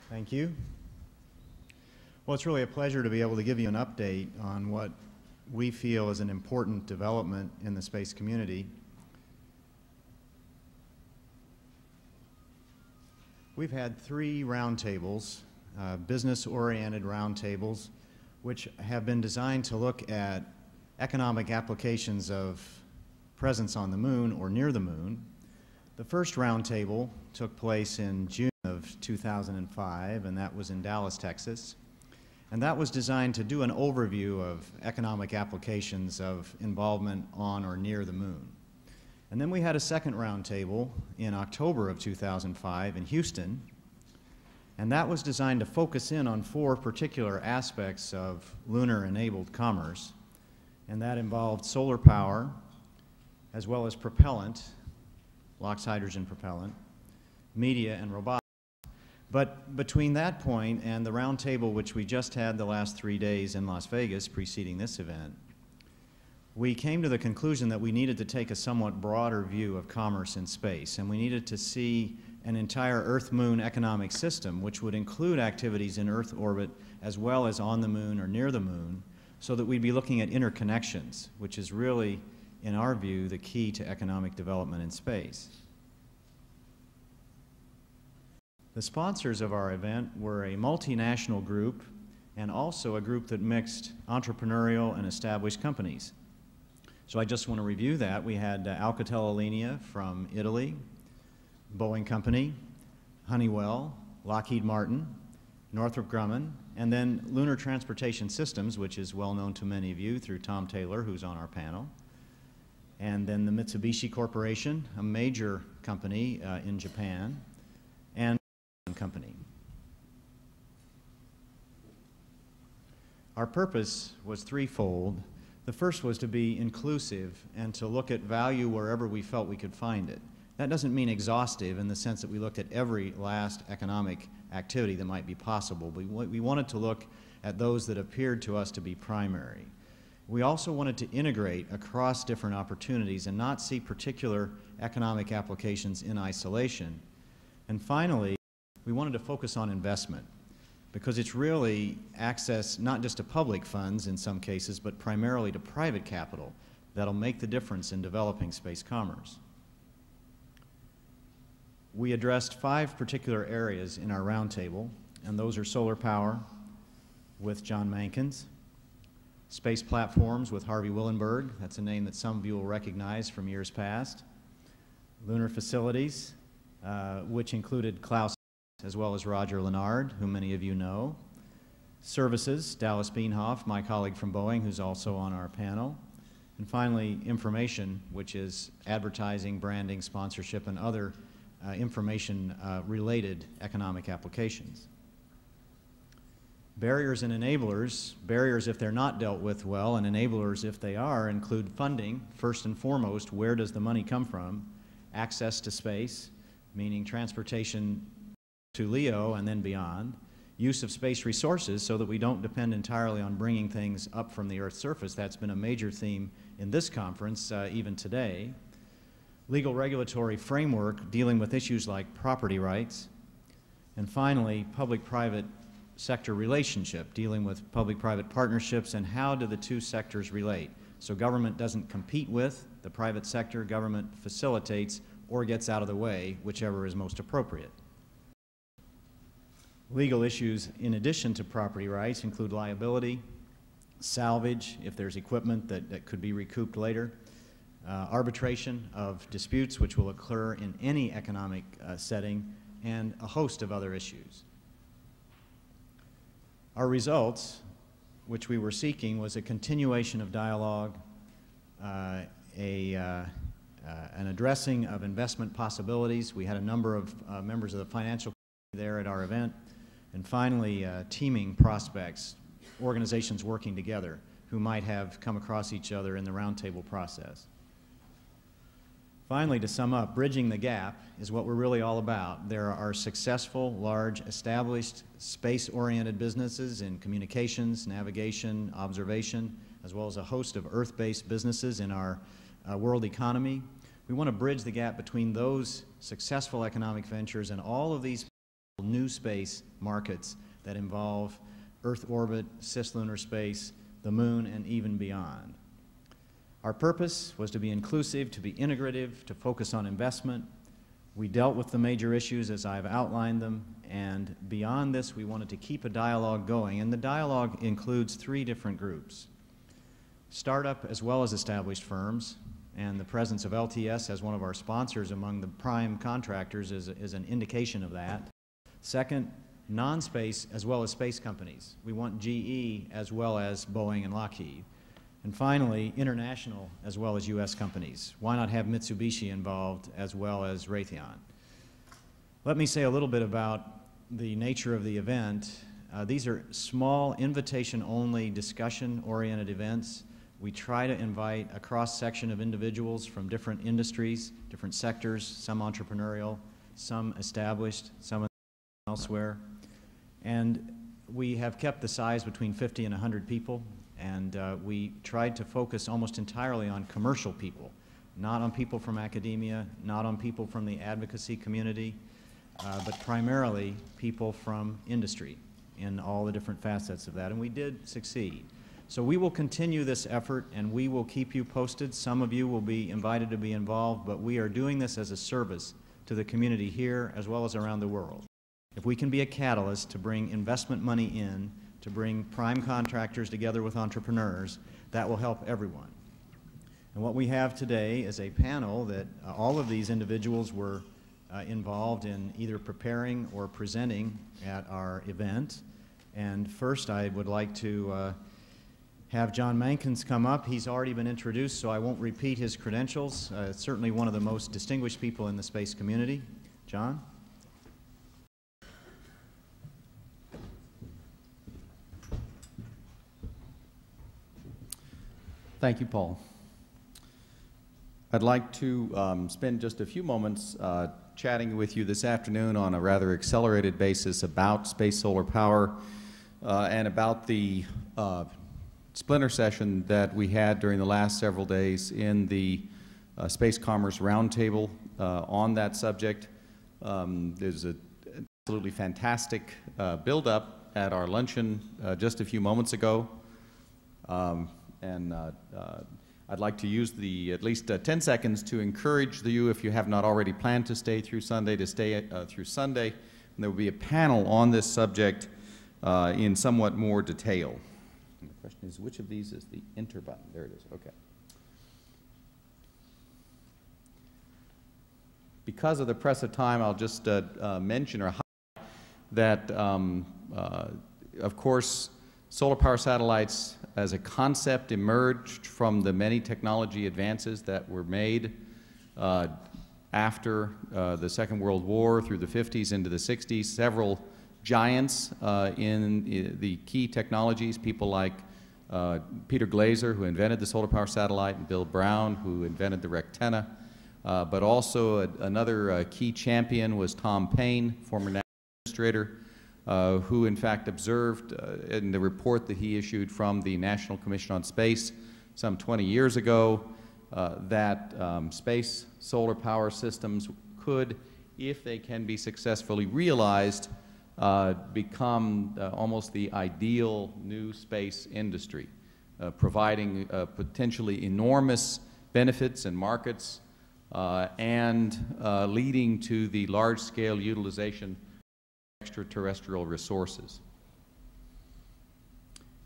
Thank you. Well, it's really a pleasure to be able to give you an update on what we feel is an important development in the space community. We've had 3 roundtables, business-oriented roundtables, which have been designed to look at economic applications of presence on the moon or near the moon. The first roundtable took place in June of 2005, and that was in Dallas, Texas. And that was designed to do an overview of economic applications of involvement on or near the moon. And then we had a second roundtable in October of 2005 in Houston, and that was designed to focus in on 4 particular aspects of lunar-enabled commerce, and that involved solar power, as well as propellant, LOX hydrogen propellant, media, and robotics. But between that point and the roundtable which we just had the last 3 days in Las Vegas preceding this event, we came to the conclusion that we needed to take a somewhat broader view of commerce in space, and we needed to see an entire Earth-Moon economic system, which would include activities in Earth orbit as well as on the moon or near the moon, so that we'd be looking at interconnections, which is really, in our view, the key to economic development in space. The sponsors of our event were a multinational group and also a group that mixed entrepreneurial and established companies. So I just want to review that. We had Alcatel-Alenia from Italy, Boeing Company, Honeywell, Lockheed Martin, Northrop Grumman, and then Lunar Transportation Systems, which is well known to many of you through Tom Taylor, who's on our panel. And then the Mitsubishi Corporation, a major company in Japan, and company. Our purpose was threefold. The first was to be inclusive and to look at value wherever we felt we could find it. That doesn't mean exhaustive in the sense that we looked at every last economic activity that might be possible, but we wanted to look at those that appeared to us to be primary. We also wanted to integrate across different opportunities and not see particular economic applications in isolation. And finally, we wanted to focus on investment, because it's really access not just to public funds in some cases, but primarily to private capital that'll make the difference in developing space commerce. We addressed 5 particular areas in our roundtable, and those are solar power with John Mankins, space platforms with Harvey Willenberg, that's a name that some of you will recognize from years past, lunar facilities, which included Klaus as well as Roger Leonard, who many of you know. Services, Dallas Bienhoff, my colleague from Boeing, who's also on our panel. And finally, information, which is advertising, branding, sponsorship, and other information-related economic applications. Barriers and enablers, barriers if they're not dealt with well, and enablers if they are, include funding. First and foremost, where does the money come from? Access to space, meaning transportation to LEO and then beyond, use of space resources so that we don't depend entirely on bringing things up from the Earth's surface. That's been a major theme in this conference, even today. Legal regulatory framework dealing with issues like property rights. And finally, public-private sector relationship, dealing with public-private partnerships and how do the 2 sectors relate. So government doesn't compete with the private sector, government facilitates or gets out of the way, whichever is most appropriate. Legal issues in addition to property rights include liability, salvage if there's equipment that could be recouped later, arbitration of disputes which will occur in any economic setting, and a host of other issues. Our results, which we were seeking, was a continuation of dialogue, an addressing of investment possibilities. We had a number of members of the financial community there at our event. And finally, teaming prospects, organizations working together who might have come across each other in the roundtable process. Finally, to sum up, bridging the gap is what we're really all about. There are successful, large, established, space-oriented businesses in communications, navigation, observation, as well as a host of Earth-based businesses in our world economy. We want to bridge the gap between those successful economic ventures and all of these new space markets that involve Earth orbit, cislunar space, the moon, and even beyond. Our purpose was to be inclusive, to be integrative, to focus on investment. We dealt with the major issues as I've outlined them, and beyond this, we wanted to keep a dialogue going, and the dialogue includes three different groups: startup as well as established firms, and the presence of LTS as one of our sponsors among the prime contractors is an indication of that. Second, non-space as well as space companies. We want GE as well as Boeing and Lockheed. And finally, international as well as U.S. companies. Why not have Mitsubishi involved as well as Raytheon? Let me say a little bit about the nature of the event. These are small, invitation-only, discussion-oriented events. We try to invite a cross-section of individuals from different industries, different sectors, some entrepreneurial, some established, some elsewhere. And we have kept the size between 50 and 100 people, and we tried to focus almost entirely on commercial people, not on people from academia, not on people from the advocacy community, but primarily people from industry in all the different facets of that, and we did succeed. So we will continue this effort, and we will keep you posted. Some of you will be invited to be involved, but we are doing this as a service to the community here as well as around the world. If we can be a catalyst to bring investment money in, to bring prime contractors together with entrepreneurs, that will help everyone. And what we have today is a panel that all of these individuals were involved in either preparing or presenting at our event. And first I would like to have John Mankins come up. He's already been introduced, so I won't repeat his credentials. Certainly one of the most distinguished people in the space community. John? Thank you, Paul. I'd like to spend just a few moments chatting with you this afternoon on a rather accelerated basis about space solar power and about the Splinter session that we had during the last several days in the Space Commerce Roundtable on that subject. There's an absolutely fantastic build-up at our luncheon just a few moments ago. I'd like to use the at least 10 seconds to encourage you, if you have not already planned to stay through Sunday, to stay through Sunday. And there will be a panel on this subject in somewhat more detail. And the question is, which of these is the enter button? There it is. Okay. Because of the press of time, I'll just mention or highlight that, of course, solar power satellites as a concept emerged from the many technology advances that were made after the Second World War through the 50s into the 60s. Several giants in the key technologies, people like Peter Glaser, who invented the solar power satellite, and Bill Brown, who invented the Rectenna. But also another key champion was Tom Paine, former national administrator, who in fact observed in the report that he issued from the National Commission on Space some 20 years ago that space solar power systems could, if they can be successfully realized, become almost the ideal new space industry, providing potentially enormous benefits and markets and leading to the large-scale utilization extraterrestrial resources.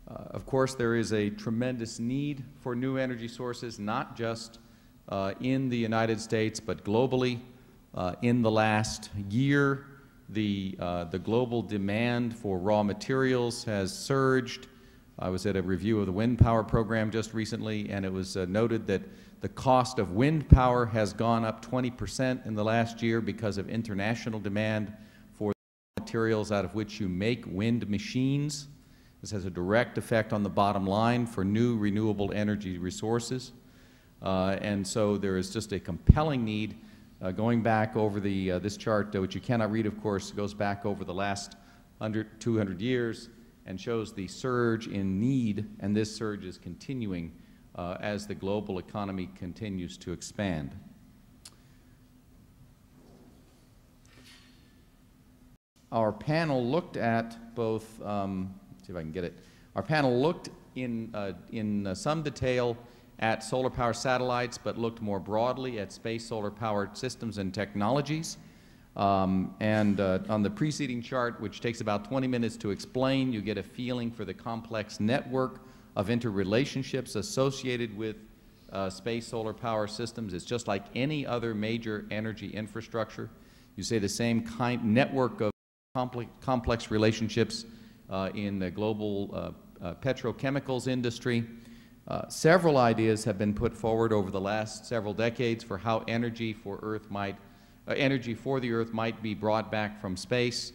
Of course, there is a tremendous need for new energy sources, not just in the United States, but globally. In the last year, the global demand for raw materials has surged. I was at a review of the wind power program just recently, and it was noted that the cost of wind power has gone up 20% in the last year because of international demand for materials out of which you make wind machines. This has a direct effect on the bottom line for new renewable energy resources. And so there is just a compelling need. Going back over this chart, which you cannot read, of course, goes back over the last 200 years and shows the surge in need, and this surge is continuing as the global economy continues to expand. our panel looked at both, see if I can get it. Our panel looked in some detail at solar power satellites, but looked more broadly at space solar powered systems and technologies. On the preceding chart, which takes about 20 minutes to explain, you get a feeling for the complex network of interrelationships associated with space solar power systems. It's just like any other major energy infrastructure. You see the same network of complex relationships in the global petrochemicals industry. Several ideas have been put forward over the last several decades for how energy for the Earth might be brought back from space,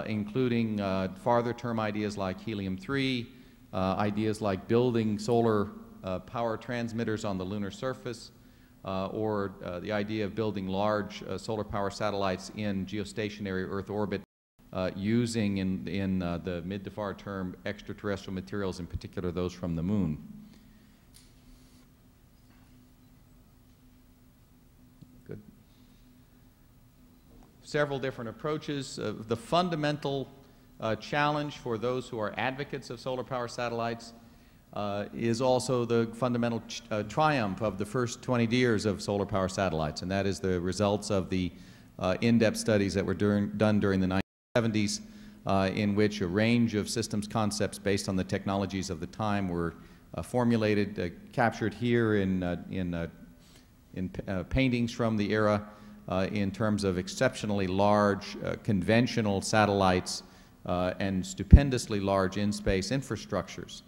including farther term ideas like helium-3, ideas like building solar power transmitters on the lunar surface, or the idea of building large solar power satellites in geostationary Earth orbit using in the mid to far term extraterrestrial materials, in particular those from the moon. Good. Several different approaches. The fundamental challenge for those who are advocates of solar power satellites is also the fundamental triumph of the first 20 years of solar power satellites, and that is the results of the in-depth studies that were done during the 1970s, in which a range of systems concepts based on the technologies of the time were formulated, captured here in paintings from the era in terms of exceptionally large conventional satellites and stupendously large in-space infrastructures.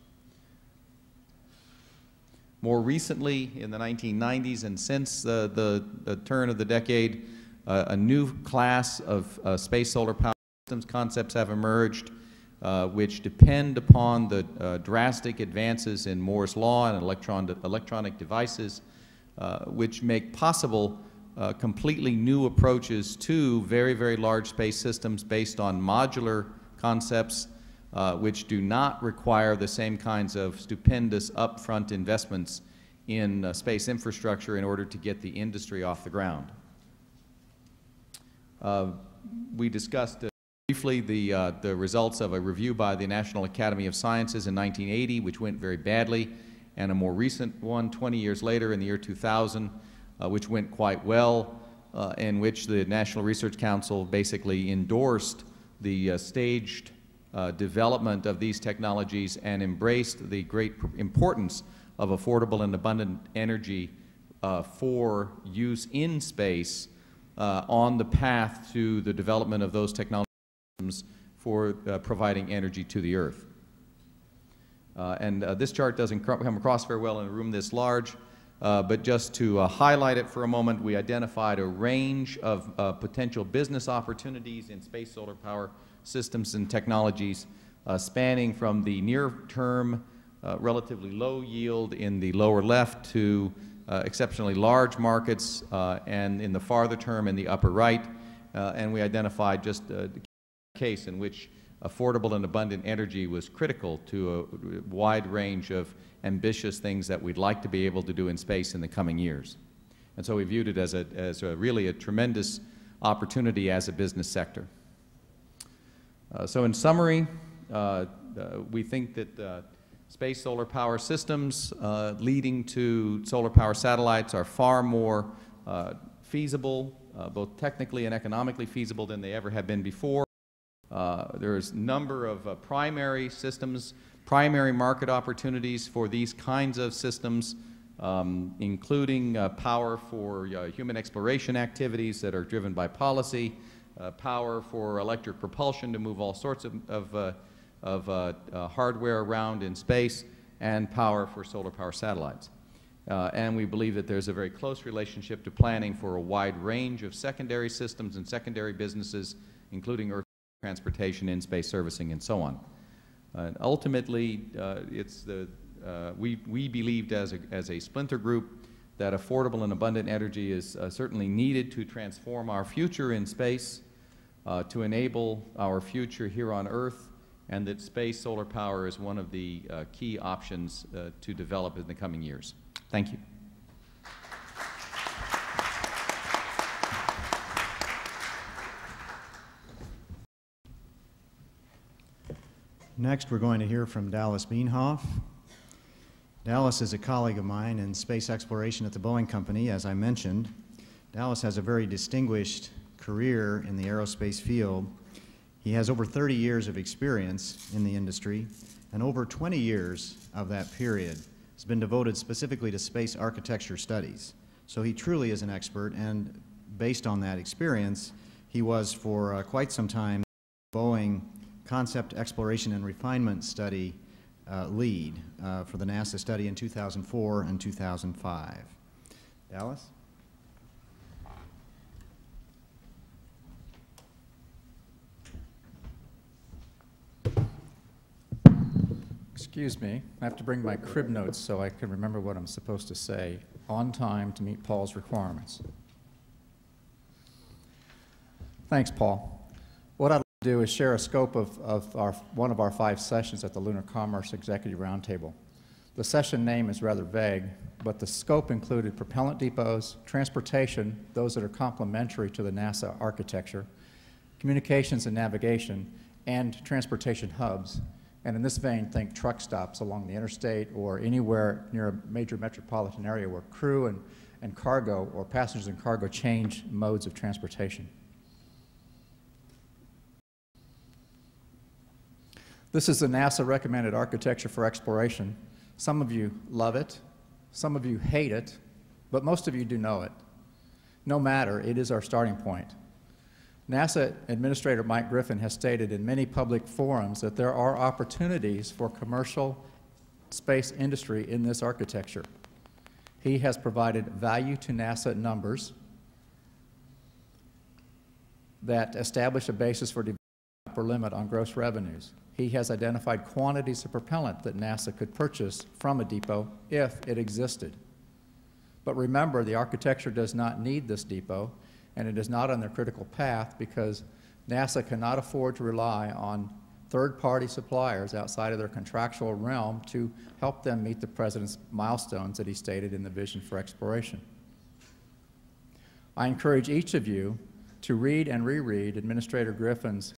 More recently, in the 1990s and since the turn of the decade, a new class of space solar power systems concepts have emerged, which depend upon the drastic advances in Moore's law and electronic devices, which make possible completely new approaches to very, very large space systems based on modular concepts, which do not require the same kinds of stupendous upfront investments in space infrastructure in order to get the industry off the ground. We discussed briefly the results of a review by the National Academy of Sciences in 1980, which went very badly, and a more recent one 20 years later in the year 2000, which went quite well, in which the National Research Council basically endorsed the staged development of these technologies and embraced the great importance of affordable and abundant energy for use in space on the path to the development of those technologies for providing energy to the Earth. This chart doesn't come across very well in a room this large, but just to highlight it for a moment, we identified a range of potential business opportunities in space solar power systems and technologies spanning from the near-term, relatively low yield in the lower left to exceptionally large markets and in the farther term in the upper right. And we identified just a case in which affordable and abundant energy was critical to a wide range of ambitious things that we'd like to be able to do in space in the coming years. And so we viewed it as really a tremendous opportunity as a business sector. So in summary, we think that space solar power systems leading to solar power satellites are far more feasible, both technically and economically feasible than they ever have been before. There's a number of primary systems, primary market opportunities for these kinds of systems, including power for human exploration activities that are driven by policy, power for electric propulsion to move all sorts of hardware around in space, and power for solar power satellites. And we believe that there's a very close relationship to planning for a wide range of secondary systems and secondary businesses, including Earth transportation, in-space servicing, and so on. And ultimately, we believed as a Splinter group that affordable and abundant energy is certainly needed to transform our future in space, to enable our future here on Earth, and that space solar power is one of the key options to develop in the coming years. Thank you. Next, we're going to hear from Dallas Bienhoff. Dallas is a colleague of mine in space exploration at the Boeing Company, as I mentioned. Dallas has a very distinguished career in the aerospace field. He has over 30 years of experience in the industry, and over 20 years of that period has been devoted specifically to space architecture studies. So he truly is an expert, and based on that experience, he was for quite some time Boeing Concept Exploration and Refinement Study lead for the NASA study in 2004 and 2005. Dallas? Excuse me, I have to bring my crib notes so I can remember what I'm supposed to say on time to meet Paul's requirements. Thanks, Paul. What I'd like to do is share a scope of one of our 5 sessions at the Lunar Commerce Executive Roundtable. The session name is rather vague, but the scope included propellant depots, transportation, those that are complementary to the NASA architecture, communications and navigation, and transportation hubs. And in this vein, think truck stops along the interstate or anywhere near a major metropolitan area where crew and cargo, or passengers and cargo, change modes of transportation. This is the NASA recommended architecture for exploration. Some of you love it, some of you hate it, but most of you do know it. No matter, it is our starting point. NASA Administrator Mike Griffin has stated in many public forums that there are opportunities for commercial space industry in this architecture. He has provided value to NASA numbers that establish a basis for the upper limit on gross revenues. He has identified quantities of propellant that NASA could purchase from a depot if it existed. But remember, the architecture does not need this depot, and it is not on their critical path because NASA cannot afford to rely on third-party suppliers outside of their contractual realm to help them meet the President's milestones that he stated in the vision for exploration. I encourage each of you to read and reread Administrator Griffin's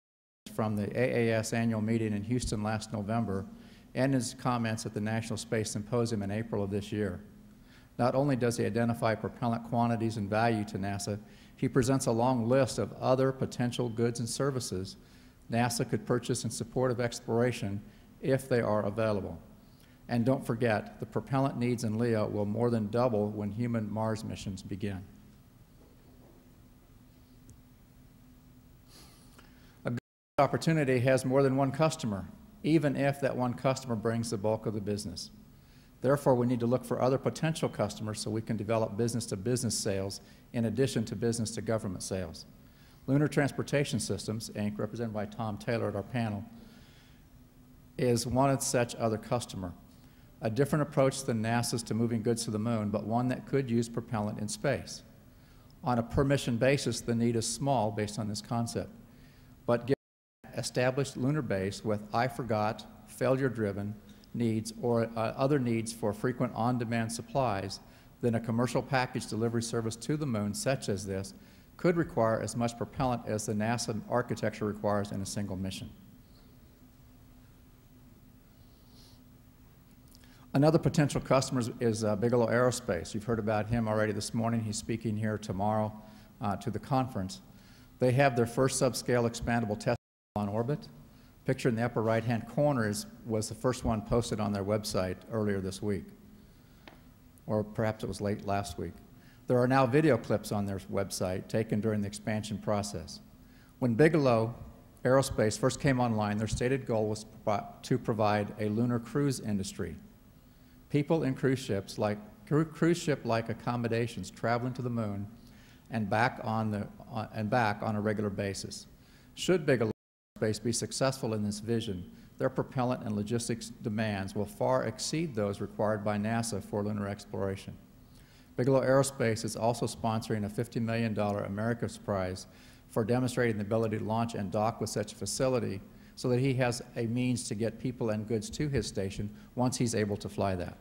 from the AAS annual meeting in Houston last November and his comments at the National Space Symposium in April of this year. Not only does he identify propellant quantities and value to NASA, he presents a long list of other potential goods and services NASA could purchase in support of exploration if they are available. And don't forget, the propellant needs in LEO will more than double when human Mars missions begin. A good opportunity has more than one customer, even if that one customer brings the bulk of the business. Therefore, we need to look for other potential customers so we can develop business-to-business sales in addition to business-to-government sales. Lunar Transportation Systems, Inc., represented by Tom Taylor at our panel, is one such other customer. A different approach than NASA's to moving goods to the moon, but one that could use propellant in space. On a per-mission basis, the need is small based on this concept. But given an established lunar base with I forgot, failure-driven, needs or other needs for frequent on-demand supplies, then a commercial package delivery service to the moon such as this could require as much propellant as the NASA architecture requires in a single mission. Another potential customer is Bigelow Aerospace. You've heard about him already this morning. He's speaking here tomorrow to the conference. They have their first subscale expandable test on orbit. Picture in the upper right-hand corner was the first one posted on their website earlier this week, or perhaps it was late last week. There are now video clips on their website taken during the expansion process. When Bigelow Aerospace first came online, their stated goal was to provide a lunar cruise industry. People in cruise ship-like accommodations traveling to the moon and back on a regular basis. Should Bigelow Aerospace be successful in this vision, their propellant and logistics demands will far exceed those required by NASA for lunar exploration. Bigelow Aerospace is also sponsoring a $50 million America's Prize for demonstrating the ability to launch and dock with such a facility so that he has a means to get people and goods to his station once he's able to fly that.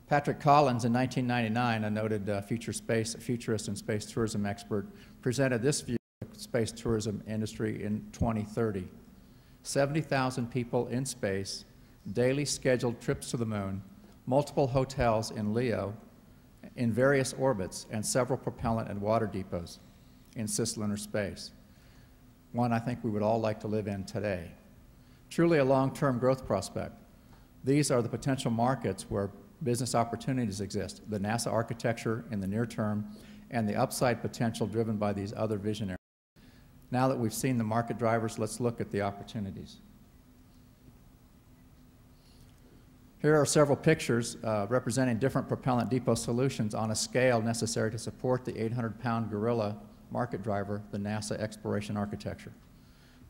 Patrick Collins, in 1999, a noted futurist and space tourism expert, presented this view space tourism industry in 2030. 70,000 people in space, daily scheduled trips to the moon, multiple hotels in LEO, in various orbits, and several propellant and water depots in cislunar space. One I think we would all like to live in today. Truly a long-term growth prospect. These are the potential markets where business opportunities exist, the NASA architecture in the near term, and the upside potential driven by these other visionaries. Now that we've seen the market drivers, let's look at the opportunities. Here are several pictures representing different propellant depot solutions on a scale necessary to support the 800-pound gorilla market driver, the NASA exploration architecture.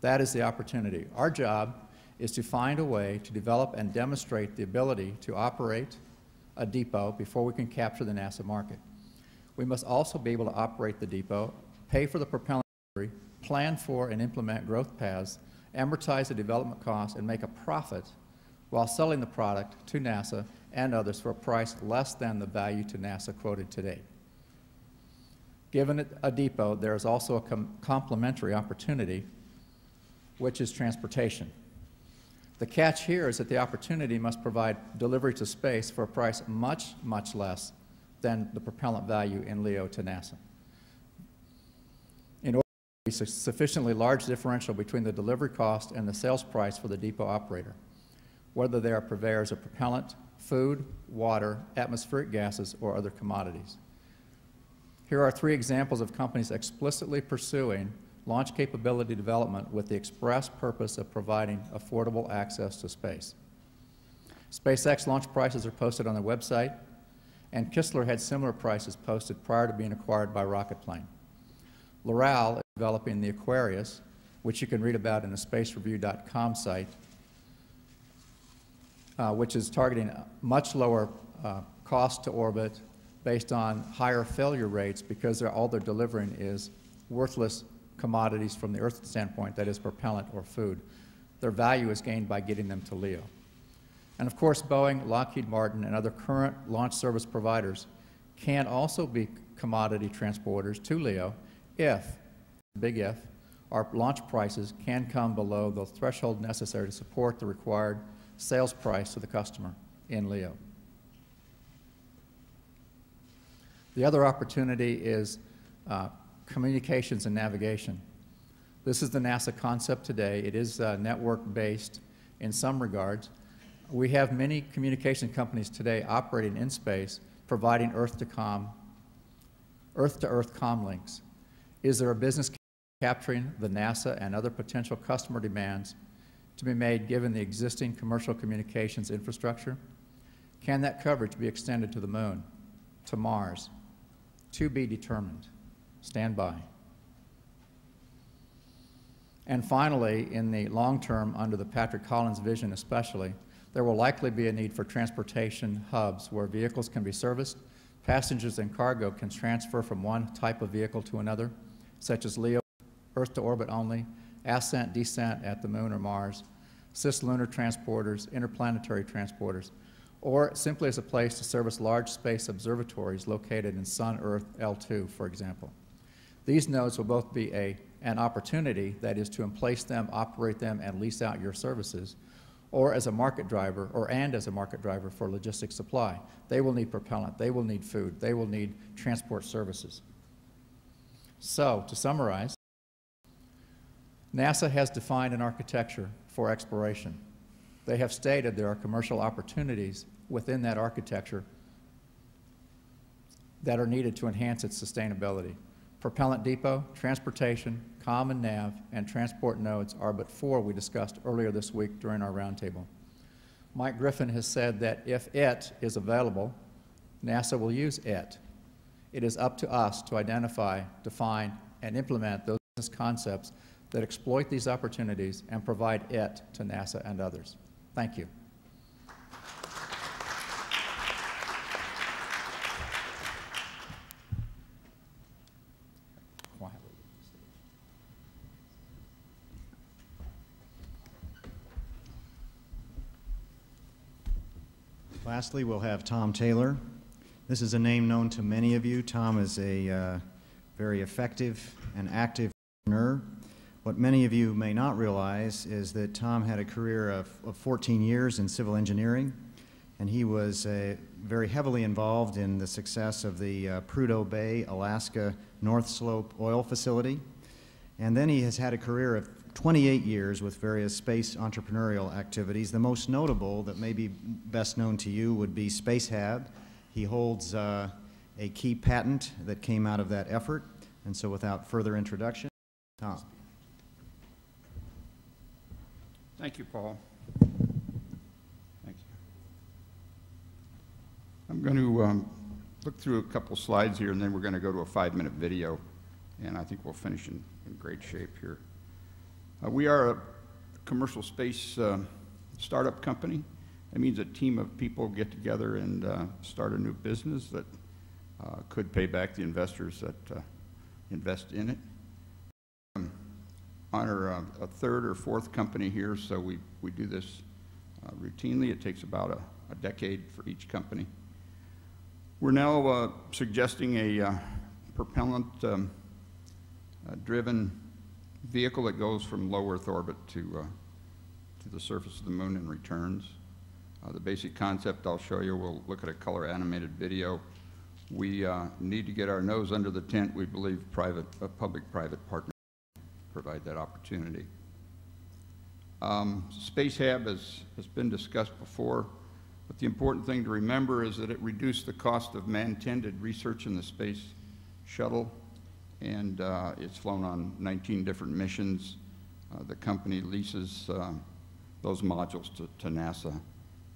That is the opportunity. Our job is to find a way to develop and demonstrate the ability to operate a depot before we can capture the NASA market. We must also be able to operate the depot, pay for the propellant delivery, plan for and implement growth paths, amortize the development costs, and make a profit while selling the product to NASA and others for a price less than the value to NASA quoted today. Given a depot, there is also a complementary opportunity, which is transportation. The catch here is that the opportunity must provide delivery to space for a price much, much less than the propellant value in LEO to NASA. In order to be a sufficiently large differential between the delivery cost and the sales price for the depot operator, whether they are purveyors of propellant, food, water, atmospheric gases, or other commodities. Here are 3 examples of companies explicitly pursuing launch capability development with the express purpose of providing affordable access to space. SpaceX launch prices are posted on their website, and Kistler had similar prices posted prior to being acquired by Rocketplane. Loral is developing the Aquarius, which you can read about in the spacereview.com site, which is targeting much lower cost to orbit based on higher failure rates because all they're delivering is worthless commodities from the Earth standpoint, that is propellant or food. Their value is gained by getting them to LEO. And of course, Boeing, Lockheed Martin, and other current launch service providers can also be commodity transporters to LEO if, big if, our launch prices can come below the threshold necessary to support the required sales price to the customer in LEO. The other opportunity is communications and navigation. This is the NASA concept today. It is network-based in some regards. We have many communication companies today operating in space, providing Earth-to-Earth comm links. Is there a business capturing the NASA and other potential customer demands to be made given the existing commercial communications infrastructure? Can that coverage be extended to the moon, to Mars? To be determined. Stand by. And finally, in the long term, under the Patrick Collins vision especially, there will likely be a need for transportation hubs where vehicles can be serviced, passengers and cargo can transfer from one type of vehicle to another, such as LEO, Earth to orbit only, ascent, descent at the moon or Mars, cislunar transporters, interplanetary transporters, or simply as a place to service large space observatories located in Sun-Earth L2, for example. These nodes will both be an opportunity, that is to emplace them, operate them, and lease out your services, or as a market driver, as a market driver for logistics supply. They will need propellant, they will need food, they will need transport services. So, to summarize, NASA has defined an architecture for exploration. They have stated there are commercial opportunities within that architecture that are needed to enhance its sustainability. Propellant depot, transportation, comm and nav, and transport nodes are but 4 we discussed earlier this week during our roundtable. Mike Griffin has said that if it is available, NASA will use it. It is up to us to identify, define, and implement those business concepts that exploit these opportunities and provide it to NASA and others. Thank you. Lastly, we'll have Tom Taylor. This is a name known to many of you. Tom is a very effective and active entrepreneur What many of you may not realize is that Tom had a career of 14 years in civil engineering, and he was very heavily involved in the success of the Prudhoe Bay, Alaska North Slope oil facility. And then he has had a career of 28 years with various space entrepreneurial activities. The most notable that may be best known to you would be SPACEHAB. He holds a key patent that came out of that effort. And so without further introduction, Tom. Thank you, Paul. Thank you. I'm going to look through a couple slides here, and then we're going to go to a 5-minute video, and I think we'll finish in great shape here. We are a commercial space startup company. That means a team of people get together and start a new business that could pay back the investors that invest in it. On a third or fourth company here, so we do this routinely. It takes about a decade for each company. We're now suggesting a propellant driven vehicle that goes from low Earth orbit to the surface of the moon and returns. The basic concept I'll show you, we'll look at a color animated video. We need to get our nose under the tent. We believe public-private partners provide that opportunity. SPACEHAB has been discussed before, but the important thing to remember is that it reduced the cost of man-tended research in the space shuttle, and it's flown on 19 different missions. The company leases those modules to NASA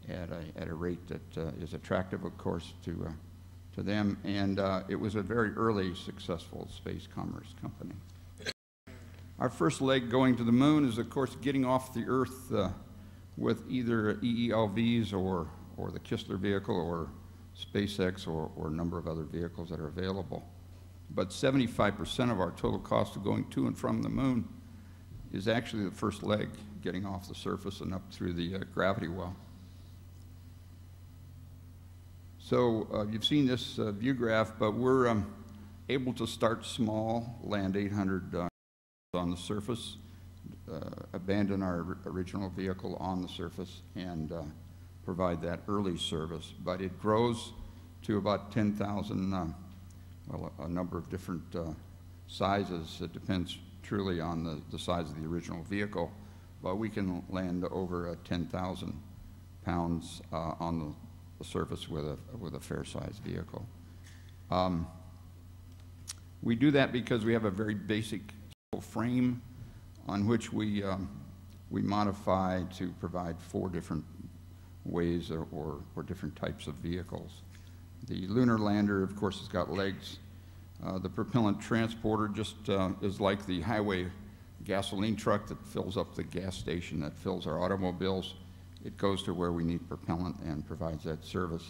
at a rate that is attractive, of course, to them, and it was a very early successful space commerce company. Our first leg going to the moon is, of course, getting off the Earth with either EELVs or the Kistler vehicle or SpaceX or a number of other vehicles that are available. But 75% of our total cost of going to and from the moon is actually the first leg, getting off the surface and up through the gravity well. So you've seen this view graph, but we're able to start small, land 800 on the surface, abandon our original vehicle on the surface, and provide that early service. But it grows to about 10,000, well, a number of different sizes. It depends truly on the size of the original vehicle, but we can land over 10,000 pounds on the surface with a fair-sized vehicle. We do that because we have a very basic frame on which we modify to provide 4 different ways or different types of vehicles. The lunar lander, of course, has got legs. The propellant transporter just is like the highway gasoline truck that fills up the gas station that fills our automobiles. It goes to where we need propellant and provides that service.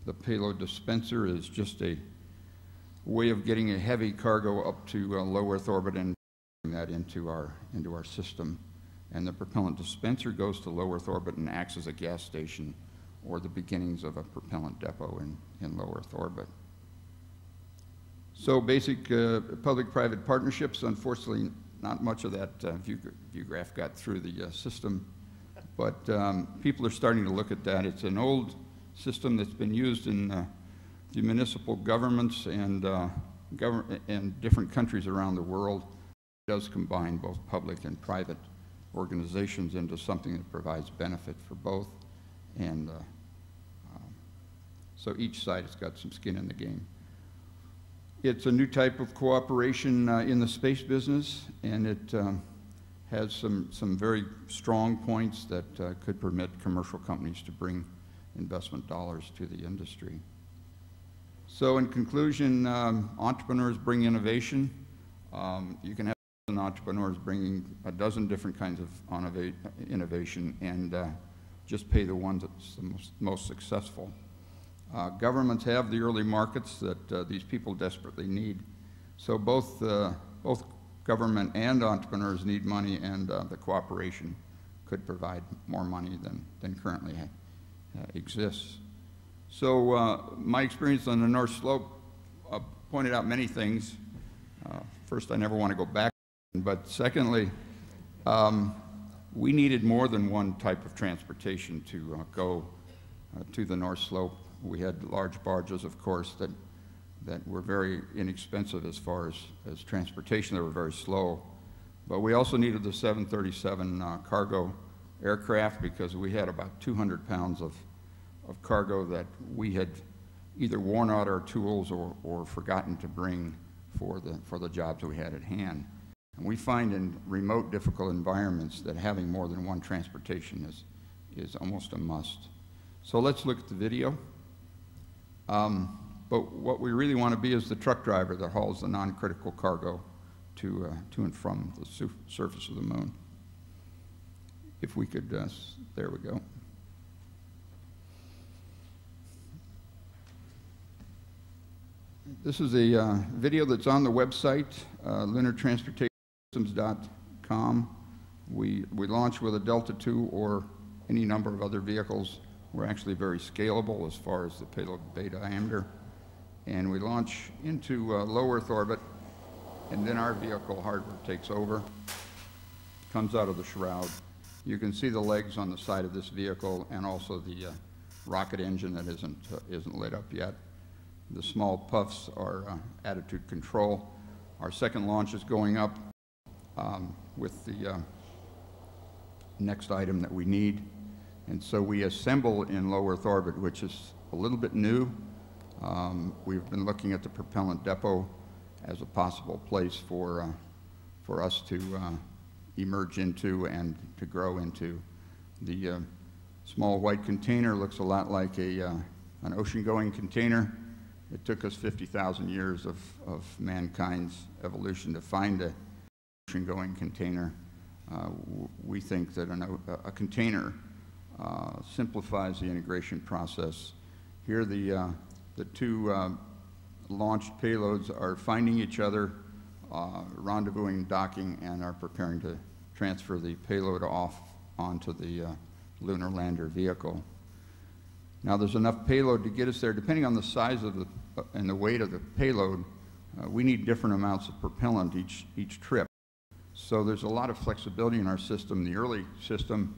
The payload dispenser is just a way of getting a heavy cargo up to low Earth orbit and that into our system. And the propellant dispenser goes to low Earth orbit and acts as a gas station or the beginnings of a propellant depot in low Earth orbit. So basic public-private partnerships, unfortunately not much of that view graph got through the system, but people are starting to look at that. It's an old system that's been used in the municipal governments and different countries around the world. It does combine both public and private organizations into something that provides benefit for both, and so each side has got some skin in the game. It's a new type of cooperation in the space business, and it has some very strong points that could permit commercial companies to bring investment dollars to the industry. So in conclusion, entrepreneurs bring innovation. You can have entrepreneurs bringing a dozen different kinds of innovation and just pay the one that's the most successful. Governments have the early markets that these people desperately need. So both government and entrepreneurs need money, and the cooperation could provide more money than currently exists. So my experience on the North Slope pointed out many things. First, I never want to go back But secondly, we needed more than one type of transportation to go to the North Slope. We had large barges, of course, that were very inexpensive as far as transportation. They were very slow. But we also needed the 737 cargo aircraft because we had about 200 pounds of cargo that we had either worn out our tools or forgotten to bring for the jobs we had at hand. And we find in remote, difficult environments that having more than one transportation is almost a must. So let's look at the video. But what we really want to be is the truck driver that hauls the non-critical cargo to and from the surface of the moon. If we could, there we go. This is a video that's on the website, lunartransportationsystems.com. We launch with a Delta II or any number of other vehicles. We're actually very scalable as far as the payload bay diameter. And we launch into low Earth orbit, and then our vehicle hardware takes over, comes out of the shroud. You can see the legs on the side of this vehicle and also the rocket engine that isn't lit up yet. The small puffs are attitude control. Our second launch is going up with the next item that we need. And so we assemble in low Earth orbit, which is a little bit new. We've been looking at the propellant depot as a possible place for us to emerge into and to grow into. The small white container looks a lot like an ocean-going container. It took us 50,000 years of mankind's evolution to find an ocean-going container. We think that a container simplifies the integration process. Here the two launched payloads are finding each other, rendezvousing, docking, and are preparing to transfer the payload off onto the lunar lander vehicle. Now there's enough payload to get us there. Depending on the size of and the weight of the payload, we need different amounts of propellant each trip. So there's a lot of flexibility in our system. The early system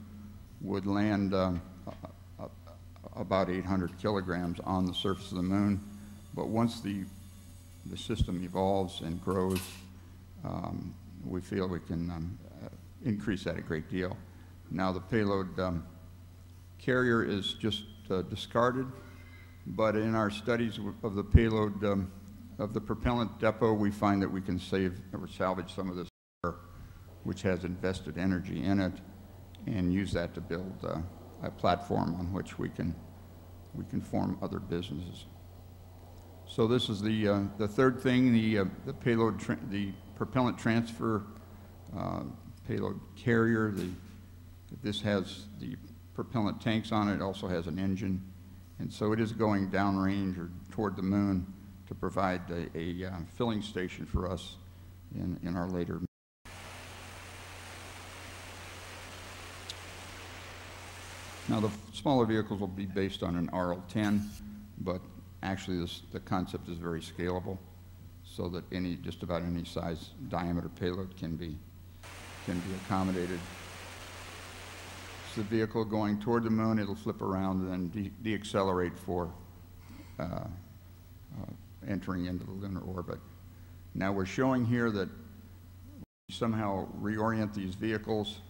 would land about 800 kilograms on the surface of the moon. But once the system evolves and grows, we feel we can increase that a great deal. Now the payload carrier is just discarded, but in our studies of the payload of the propellant depot, we find that we can save or salvage some of this air, which has invested energy in it, and use that to build a platform on which we can form other businesses. So this is the third thing, the payload, the propellant transfer payload carrier. This has the propellant tanks on it. It also has an engine, and so it is going downrange or toward the moon to provide a filling station for us in our later. Now the smaller vehicles will be based on an RL-10, but actually the concept is very scalable, so that just about any size diameter payload can be accommodated. It's the vehicle going toward the moon. It'll flip around and then deaccelerate for entering into the lunar orbit. Now we're showing here that we somehow reorient these vehicles.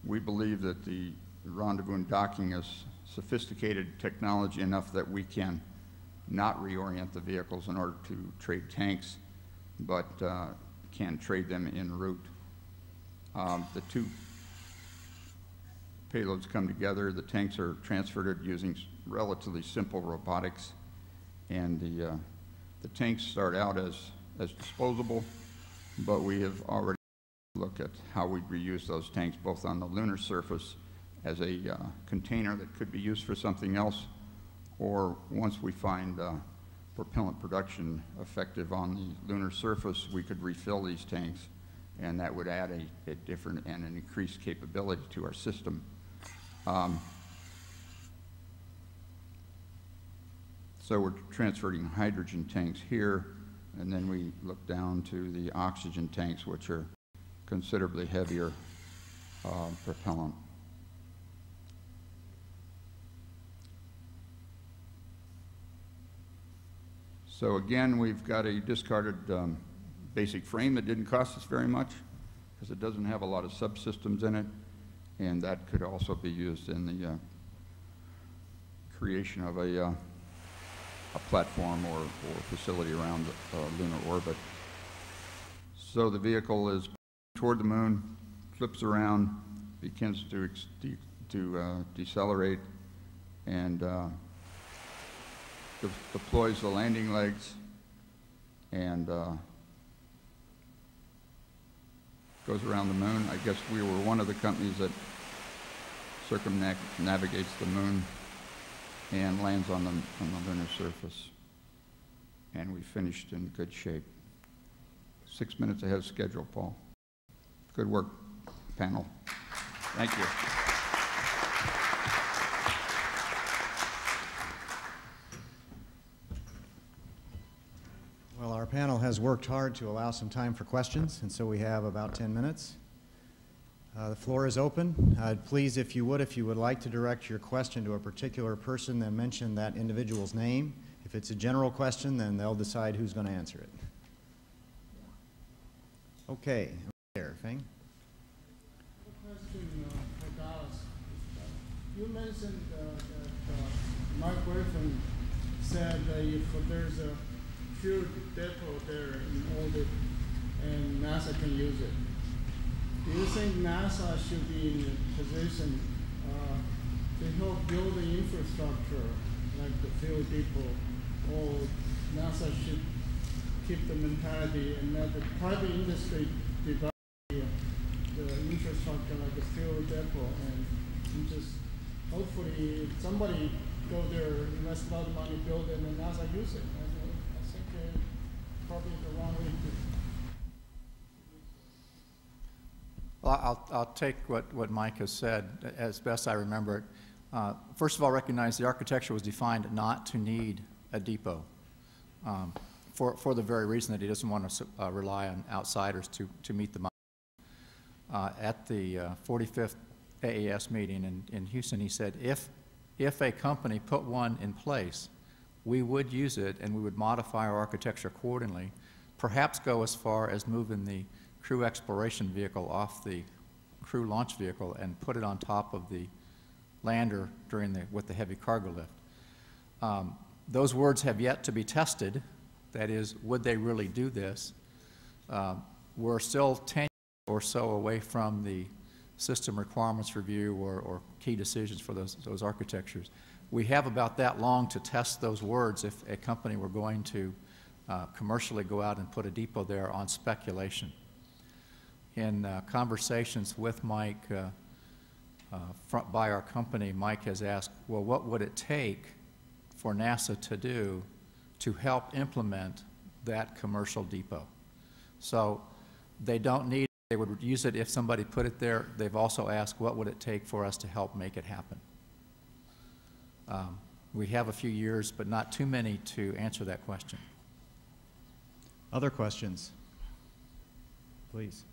We believe that the rendezvous and docking is sophisticated technology enough that we can not reorient the vehicles in order to trade tanks, but can trade them en route. The two payloads come together. The tanks are transferred using relatively simple robotics, and the tanks start out as disposable, but we have already looked at how we'd reuse those tanks both on the lunar surface as a container that could be used for something else, or once we find propellant production effective on the lunar surface, we could refill these tanks, and that would add a different and an increased capability to our system. So we're transferring hydrogen tanks here, and then we look down to the oxygen tanks, which are considerably heavier propellant. So again, we've got a discarded basic frame that didn't cost us very much because it doesn't have a lot of subsystems in it, and that could also be used in the creation of a platform or facility around the lunar orbit. So the vehicle is toward the moon, flips around, begins to decelerate, and deploys the landing legs, and goes around the moon. I guess we were one of the companies that circumnavigates the moon and lands on the lunar surface. And we finished in good shape. 6 minutes ahead of schedule, Paul. Good work, panel. Thank you. Well, our panel has worked hard to allow some time for questions, and so we have about 10 minutes. The floor is open. Please, if you would like to direct your question to a particular person, then mention that individual's name. If it's a general question, then they'll decide who's going to answer it. Okay, there, Feng. A question for Dallas. You mentioned that Mike Griffin said that if there's a fuel depot there in orbit and NASA can use it, do you think NASA should be in a position to help build the infrastructure like the fuel depot, or NASA should keep the mentality and let the private industry develop the infrastructure like the fuel depot, and just hopefully somebody go there, invest a lot of money, build it, and NASA use it. I think probably the wrong way to. Well, I'll take what Mike has said as best I remember it. First of all, recognize the architecture was defined not to need a depot for the very reason that he doesn't want to rely on outsiders to meet the mind. At the 45th AAS meeting in Houston, he said, if a company put one in place, we would use it and we would modify our architecture accordingly, perhaps go as far as moving the crew exploration vehicle off the crew launch vehicle and put it on top of the lander with the heavy cargo lift. Those words have yet to be tested. That is, would they really do this? We're still 10 years or so away from the system requirements review or key decisions for those architectures. We have about that long to test those words if a company were going to commercially go out and put a depot there on speculation. In conversations with Mike by our company, Mike has asked, well, what would it take for NASA to do to help implement that commercial depot? So they don't need it. They would use it if somebody put it there. They've also asked, what would it take for us to help make it happen? We have a few years, but not too many to answer that question. Other questions? Please.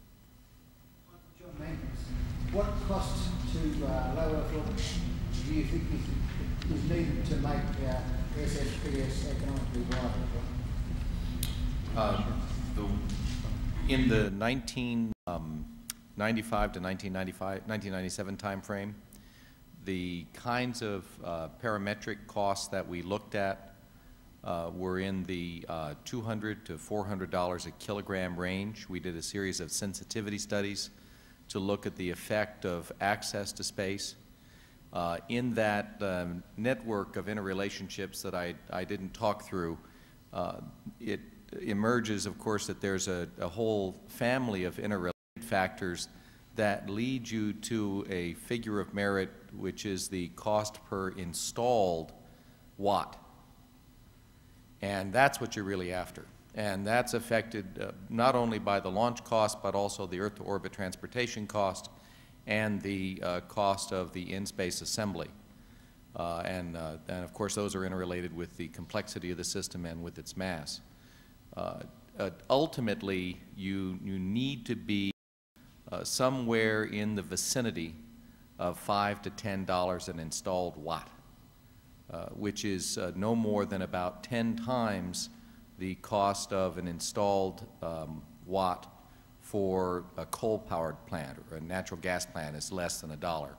What costs to low Earth orbit do you think is needed to make SSPS economically viable? In the 1995 to 1997 timeframe, the kinds of parametric costs that we looked at were in the $200 to $400 a kilogram range. We did a series of sensitivity studies to look at the effect of access to space. In that network of interrelationships that I didn't talk through, it emerges, of course, that there's a whole family of interrelated factors that lead you to a figure of merit, which is the cost per installed watt. And that's what you're really after. And that's affected not only by the launch cost, but also the Earth to orbit transportation cost and the cost of the in-space assembly. And of course, those are interrelated with the complexity of the system and with its mass. Ultimately, you need to be somewhere in the vicinity of $5 to $10 an installed watt, which is no more than about 10 times the cost of an installed watt for a coal-powered plant, or a natural gas plant is less than $1.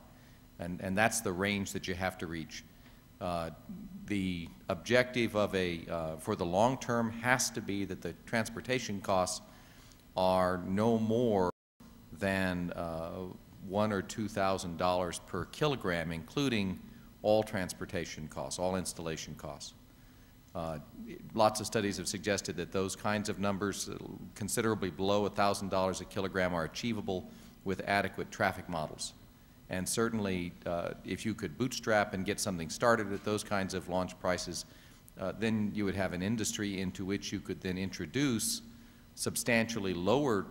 And that's the range that you have to reach. The objective of for the long term has to be that the transportation costs are no more than $1,000 or $2,000 per kilogram, including all transportation costs, all installation costs. Lots of studies have suggested that those kinds of numbers, considerably below $1,000 a kilogram, are achievable with adequate traffic models. And certainly, if you could bootstrap and get something started at those kinds of launch prices, then you would have an industry into which you could then introduce substantially lower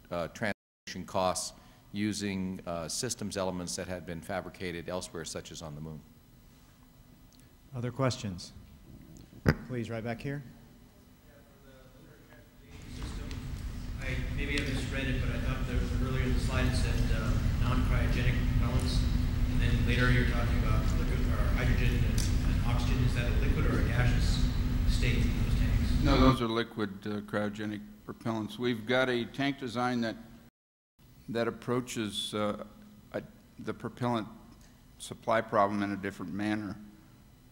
transportation costs using systems elements that had been fabricated elsewhere, such as on the moon. Other questions? Please, right back here. Maybe I misread it, but I thought that earlier in the slide it said non-cryogenic propellants, and then later you're talking about liquid or hydrogen and oxygen. Is that a liquid or a gaseous state in those tanks? No, those are liquid cryogenic propellants. We've got a tank design that approaches the propellant supply problem in a different manner.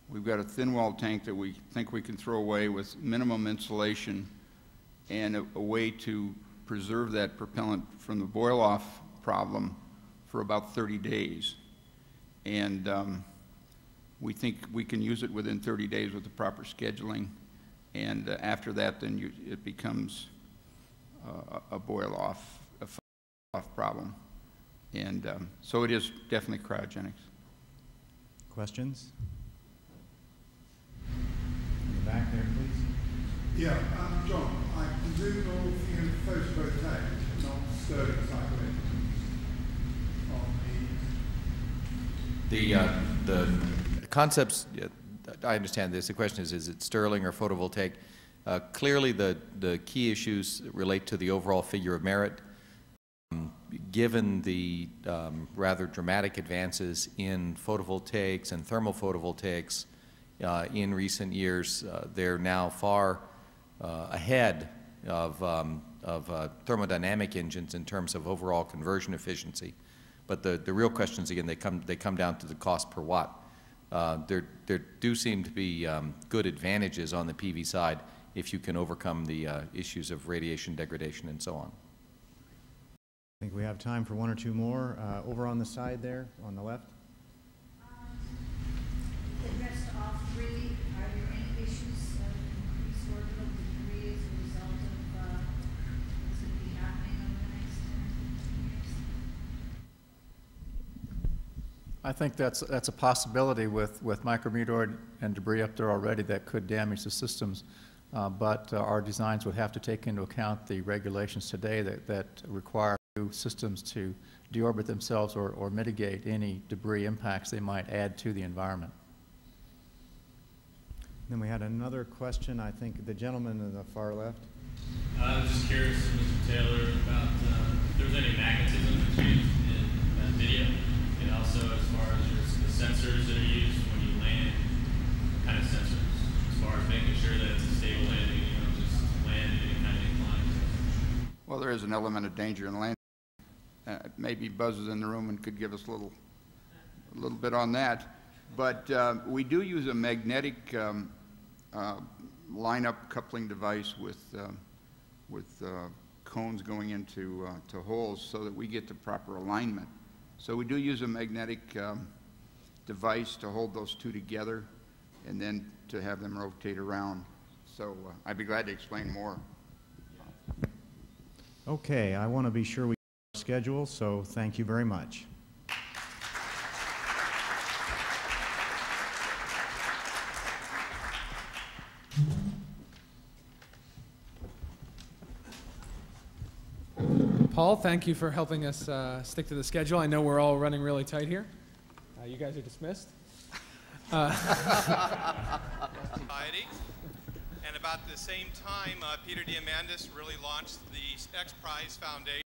We've got a thin-walled tank that we think we can throw away with minimum insulation and a way to preserve that propellant from the boil-off problem for about 30 days. And we think we can use it within 30 days with the proper scheduling. And after that, then it becomes a boil-off problem. And so it is definitely cryogenics. Questions? In the back there, please. Yeah, John, I presume you're looking at photovoltaic, not Stirling cycle engines on The concepts, I understand this. The question is it Stirling or photovoltaic? Clearly, the key issues relate to the overall figure of merit. Given the rather dramatic advances in photovoltaics and thermal photovoltaics in recent years, they're now far ahead of thermodynamic engines in terms of overall conversion efficiency. But the real questions, again, they come down to the cost per watt. There do seem to be good advantages on the PV side if you can overcome the issues of radiation degradation and so on. I think we have time for one or two more. Over on the side there, on the left. Addressed all three. Are there any issues of increased orbital debris as a result of what's going to be happening over the next 10 years? I think that's a possibility with micrometeoroid and debris up there already that could damage the systems. But our designs would have to take into account the regulations today that require systems to deorbit themselves or mitigate any debris impacts they might add to the environment. Then we had another question, I think the gentleman in the far left. I was just curious, Mr. Taylor, about if there was any magnetism between in that video, and also as far as the sensors that are used when you land, what kind of sensors, as far as making sure that it's a stable landing, you don't just land in any kind of incline. Well, there is an element of danger in landing. Maybe Buzz is in the room and could give us a little bit on that. But we do use a magnetic line-up coupling device with cones going into to holes so that we get the proper alignment. So we do use a magnetic device to hold those two together and then to have them rotate around. So I'd be glad to explain more. Okay, I want to be sure we schedule, so thank you very much. Paul, thank you for helping us stick to the schedule. I know we're all running really tight here. You guys are dismissed. Society. And about the same time, Peter Diamandis really launched the X Prize Foundation.